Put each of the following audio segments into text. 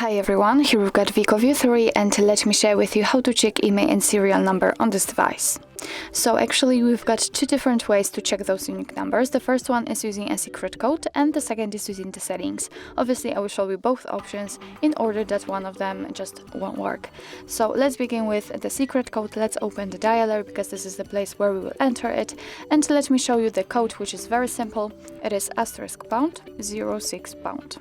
Hi everyone, here we've got WIKO View 3 and let me share with you how to check IMEI and serial number on this device. So actually we've got two different ways to check those unique numbers. The first one is using a secret code and the second is using the settings. Obviously I will show you both options in order that one of them just won't work. So let's begin with the secret code. Let's open the dialer because this is the place where we will enter it, and let me show you the code, which is very simple. It is *#06#.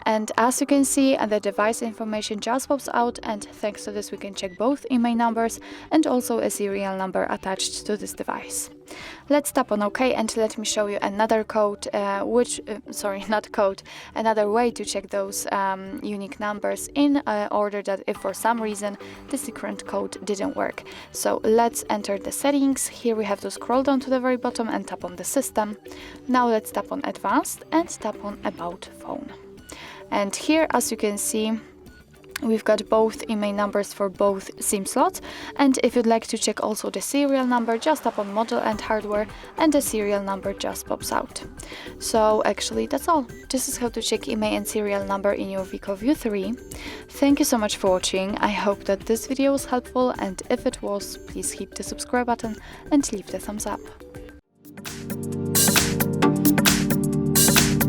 And as you can see, the device information just pops out, and thanks to this we can check both IMEI numbers and also a serial number attached to this device. Let's tap on OK and let me show you another code, another way to check those unique numbers in order that if for some reason the secret code didn't work. So let's enter the settings. Here we have to scroll down to the very bottom and tap on the system. Now let's tap on advanced and tap on about phone. And here, as you can see, we've got both IMEI numbers for both SIM slots, and if you'd like to check also the serial number, just tap on model and hardware and the serial number just pops out. So actually that's all. This is how to check IMEI and serial number in your WIKO View 3. Thank you so much for watching. I hope that this video was helpful, and if it was, please hit the subscribe button and leave the thumbs up.